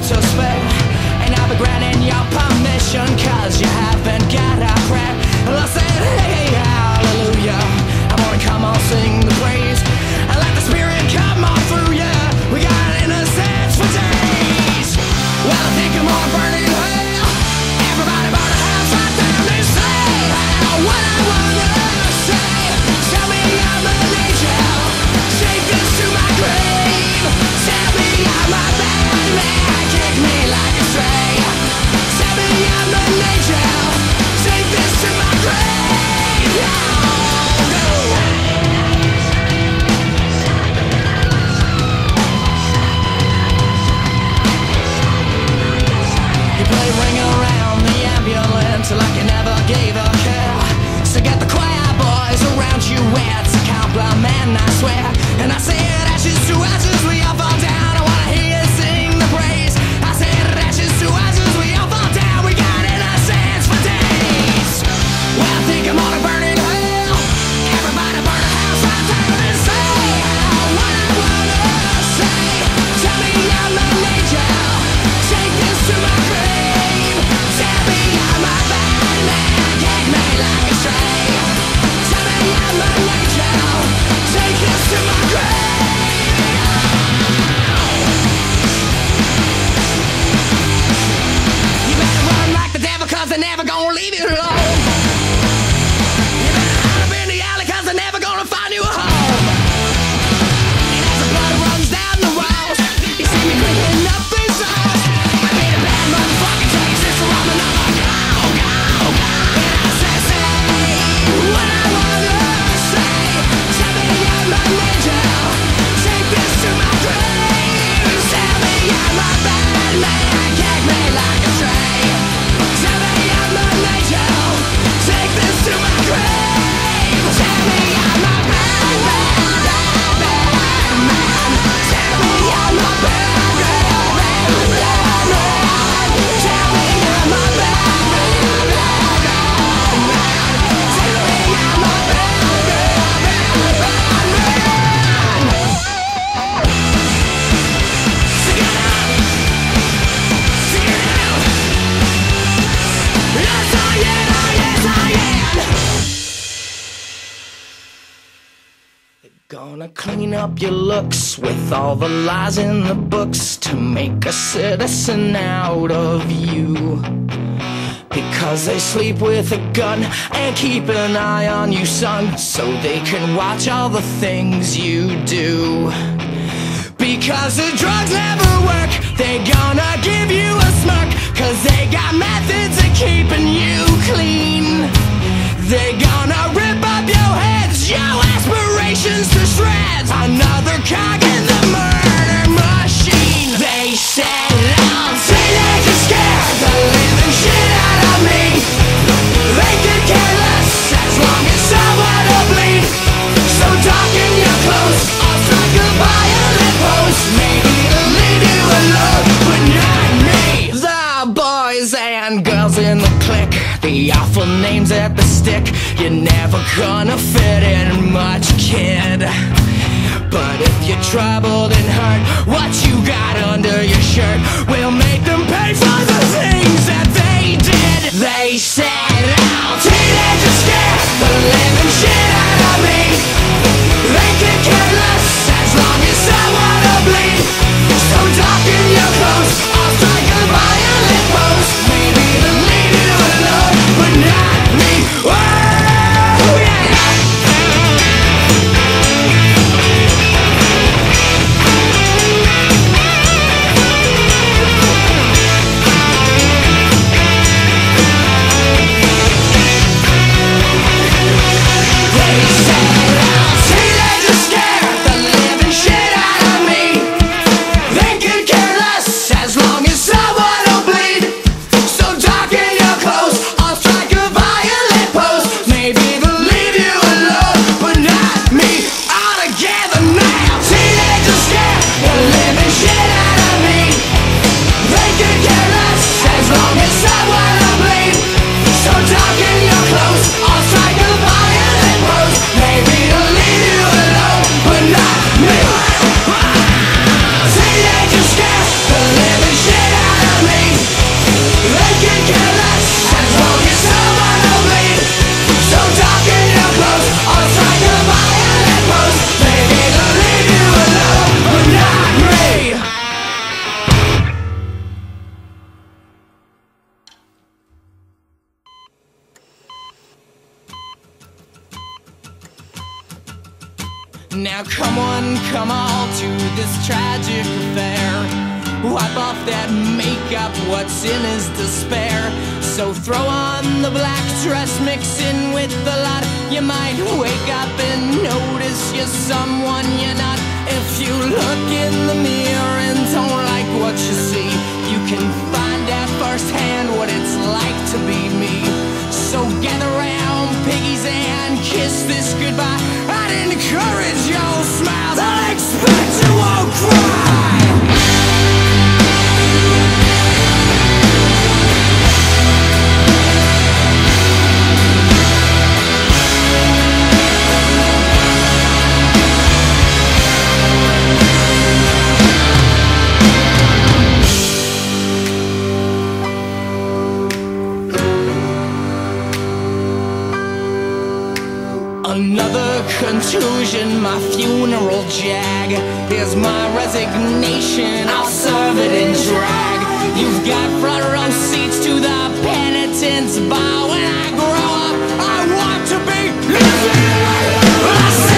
to spare, and I'll be granting your permission, cause you haven't got a prayer. And I said, hey, hallelujah, I'm gonna come on, sing the praise, and let the Spirit come on through ya. We got innocence for days. Well, I think I'm gonna burn in hell. Everybody burn the house right down and say what I wanna say. Tell me I'm an angel, take this to my grave. Tell me I'm a bad man, kick me like a stray. Tell me I'm an angel, take this to my grave. Oh, no. You play ring around the ambulance like you never gave a care. So get the choir boys around you, it's a compliment, I swear. And I said ashes to ashes, we all fall down. I wanna hear you sing the praise. I said ashes to ashes, we all fall down. We got innocence for days. Well, I think I'm gonna burn in hell. Everybody burn the house right down and say what I wanna say. Tell me I'm an angel, take this to my grave. Tell me I'm a bad man, kick me like a stray. Tell me I'm an angel, take this to my grave. You better run like the devil, cause they're never gonna leave you alone. You better hide up in the alley, cause they're never gonna find you a home. And as the blood runs down the walls, you see me creeping up these halls. I made a bad motherfucker, tell your sister I'm another. And I say what I wanna say. Tell me I'm an angel, take this to my grave. Tell me I'm a bad man, kick me like a stray. Tell me I'm an angel, take this to my grave. Tell me I'm a bad man, bad man. Tell me I'm a bad man, bad man. Tell me I'm a bad man, bad man. Tell me I'm a bad man, bad man. Sing it out, sing it out. Yes I am, yes I am. Gonna clean up your looks with all the lies in the books to make a citizen out of you. Because they sleep with a gun and keep an eye on you, son, so they can watch all the things you do. Because the drugs never work, they gonna give you a smirk, cause they got methods of keeping you clean. They gonna rip up your heads, your aspirations to shreds. Another cog in the murder machine. They said I'm teenagers scared the living shit out of me. They could care less as long as someone will bleed. So darken your clothes, I'll strike a violent pose. Maybe it'll leave you alone, but not me. The boys and girls in the clique, the awful names at the stick. You're never gonna fit in much, kid. But if you're troubled and hurt, what you got under your shirt will make them pay for the things that they did. They said I'm teenagers scared the living shit out of me. They could care less as long as someone will bleed. So darken your clothes, I'll strike a violent pose. Maybe they'll leave you alone, but not me. Oh, yeah. Teenagers scared the living shit out Now come one, come all to this tragic affair. Wipe off that makeup, what's in is despair. So throw on the black dress, mix in with the lot. You might wake up and notice you're someone you're not. If you look in the mirror and don't like what you see, you can find out firsthand what it's like to be me. So gather round, piggies, and kiss this goodbye. I'd encourage your smiles, I expect you won't cry. Another contusion, my funeral jag. Here's my resignation, I'll serve it in drag. You've got front row seats to the penitence bar. When I grow up, I want to be living like